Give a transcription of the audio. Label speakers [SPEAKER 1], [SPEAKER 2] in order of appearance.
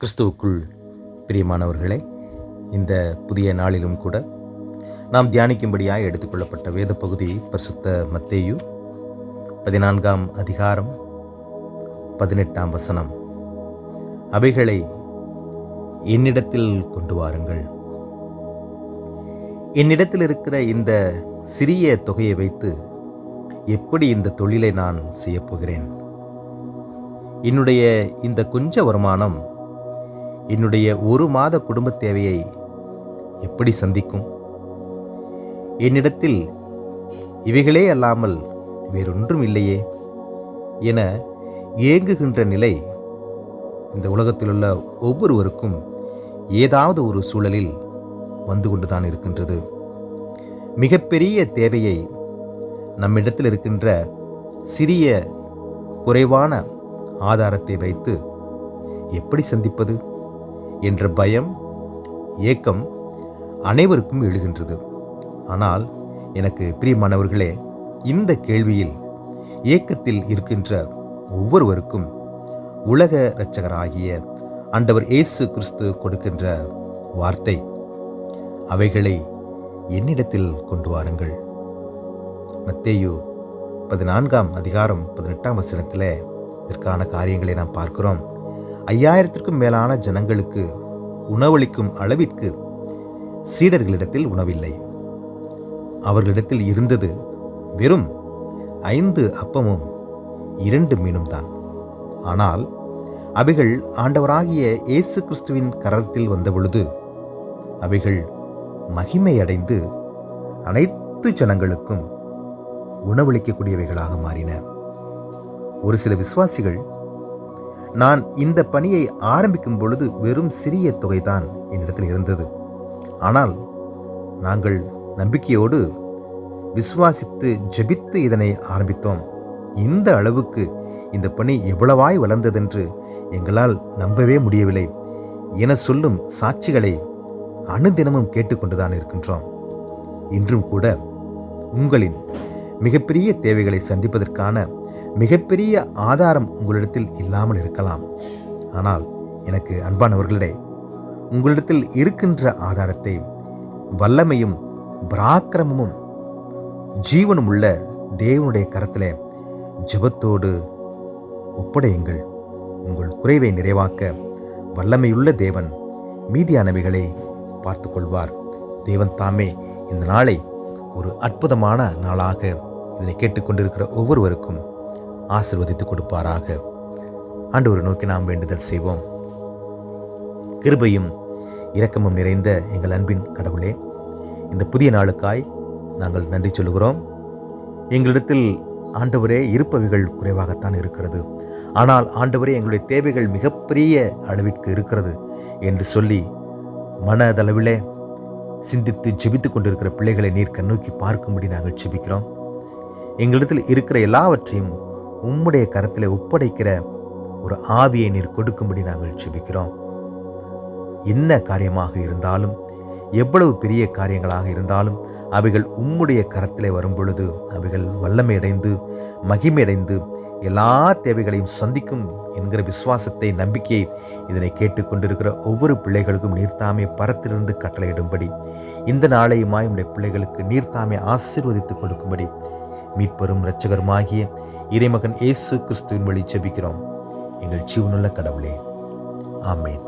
[SPEAKER 1] கிறிஸ்துவுக்குள் பிரியமானவர்களே, இந்த புதிய நாளிலும் கூட நாம் தியானிக்கும்படியாக எடுத்துக்கொள்ளப்பட்ட வேத பகுதி பரிசுத்த மத்தேயு 14ஆம் அதிகாரம் 18ஆம் வசனம். அவைகளை என்னிடத்தில் கொண்டு வாருங்கள். என்னிடத்தில் இருக்கிற இந்த சிறிய தொகையை வைத்து எப்படி இந்த தொழிலை நான் செய்யப்போகிறேன்? என்னுடைய இந்த கொஞ்ச வருமானம் என்னுடைய ஒரு மாத குடும்ப தேவையை எப்படி சந்திக்கும்? என்னிடத்தில் இவைகளே அல்லாமல் வேறொன்றும் இல்லையே என ஏங்குகின்ற நிலை இந்த உலகத்திலுள்ள ஒவ்வொருவருக்கும் ஏதாவது ஒரு சூழலில் வந்து கொண்டுதான் இருக்கின்றது. மிகப்பெரிய தேவையை நம்மிடத்தில் இருக்கின்ற சிறிய குறைவான ஆதாரத்தை வைத்து எப்படி சந்திப்பது என்ற பயம், ஏக்கம் அனைவருக்கும் எழுகின்றது. ஆனால் எனக்கு பிரியமானவர்களே, இந்த கேள்வியில் ஏக்கத்தில் இருக்கின்ற ஒவ்வொருவருக்கும் உலக இரட்சகராகிய ஆண்டவர் இயேசு கிறிஸ்து கொடுக்கின்ற வார்த்தை, அவைகளை என்னிடத்தில் கொண்டு வாருங்கள். மத்தேயு 14ஆம் அதிகாரம் 18ஆம் வசனத்தில் இதற்கான காரியங்களை நாம் பார்க்கிறோம். 5000க்கும் மேலான ஜனங்களுக்கு உணவளிக்கும் அளவிற்கு சீடர்களிடத்தில் உணவில்லை. அவர்களிடத்தில் இருந்தது வெறும் 5 அப்பமும் 2 மீனும் தான். ஆனால் அவைகள் ஆண்டவராகிய இயேசு கிறிஸ்துவின் கரத்தில் வந்தபொழுது அவைகள் மகிமையடைந்து அனைத்து ஜனங்களுக்கும் உணவளிக்கக்கூடியவைகளாக மாறின. ஒரு சில விசுவாசிகள், நான் இந்த பணியை ஆரம்பிக்கும் பொழுது வெறும் சிறிய தொகைதான் என்னிடத்தில் இருந்தது. ஆனால் நாங்கள் நம்பிக்கையோடு விசுவாசித்து ஜெபித்து இதனை ஆரம்பித்தோம். இந்த அளவுக்கு இந்த பணி எவ்வளவாய் வளர்ந்ததென்று எங்களால் நம்பவே முடியவில்லை என சொல்லும் சாட்சிகளை அனுதினமும் கேட்டுக்கொண்டுதான் இருக்கின்றோம். இன்றும் கூட உங்களின் மிகப்பெரிய தேவைகளை சந்திப்பதற்கான மிகப்பெரிய ஆதாரம் உங்களிடத்தில் இல்லாமல் இருக்கலாம். ஆனால் எனக்கு அன்பானவர்களே, உங்களிடத்தில் இருக்கின்ற ஆதாரத்தை வல்லமையும் பராக்கிரமமும் ஜீவனும் உள்ள தேவனுடைய கரத்தில் ஜெபத்தோடு ஒப்படையுங்கள். உங்கள் குறைவை நிறைவாக்க வல்லமையுள்ள தேவன் மீதியானவைகளை பார்த்து கொள்வார். தேவன் தாமே இந்த நாளை ஒரு அற்புதமான நாளாக இதனை கேட்டுக்கொண்டிருக்கிற ஒவ்வொருவருக்கும் ஆசீர்வதித்து கொடுப்பாராக. ஆண்டவரை நோக்கி நாம் வேண்டுதல் செய்வோம். கிருபையும் இரக்கமும் நிறைந்த எங்கள் அன்பின் கடவுளே, இந்த புதிய நாளுக்காய் நாங்கள் நன்றி சொல்லுகிறோம். எங்களிடத்தில் ஆண்டவரே இருப்பவைகள் குறைவாகத்தான் இருக்கிறது. ஆனால் ஆண்டவரே, எங்களுடைய தேவைகள் மிகப்பெரிய அளவிற்கு இருக்கிறது என்று சொல்லி மனதளவிலே சிந்தித்து ஜெபித்து கொண்டிருக்கிற பிள்ளைகளை நீர் கண்ணோக்கி பார்க்கும்படி நாங்கள் ஜெபிக்கிறோம். எங்களிடத்தில் இருக்கிற எல்லாவற்றையும் உம்முடைய கரத்தில் ஒப்படைக்கிற ஒரு ஆவியை நீர் கொடுக்கும்படி நாங்கள் ஜெபிக்கிறோம். என்ன காரியமாக இருந்தாலும், எவ்வளவு பெரிய காரியங்களாக இருந்தாலும், அவைகள் உம்முடைய கரத்திலே வரும் பொழுது அவைகள் வல்லமையடைந்து மகிமையடைந்து எல்லா தேவைகளையும் சந்திக்கும் என்கிற விசுவாசத்தை, நம்பிக்கையை இதனை கேட்டுக்கொண்டிருக்கிற ஒவ்வொரு பிள்ளைகளுக்கும் நீர்த்தாமே பரத்திலிருந்து கட்டளையிடும்படி, இந்த நாளையுமாய் உடைய பிள்ளைகளுக்கு நீர்த்தாமே ஆசீர்வதித்து கொடுக்கும்படி மீட்பெரும் இரட்சகருமாகிய இறைமகன் இயேசு கிறிஸ்துவின் வழி ஜெபிக்கிறோம் எங்கள் ஜீவனுள்ள கடவுளே. ஆமென்.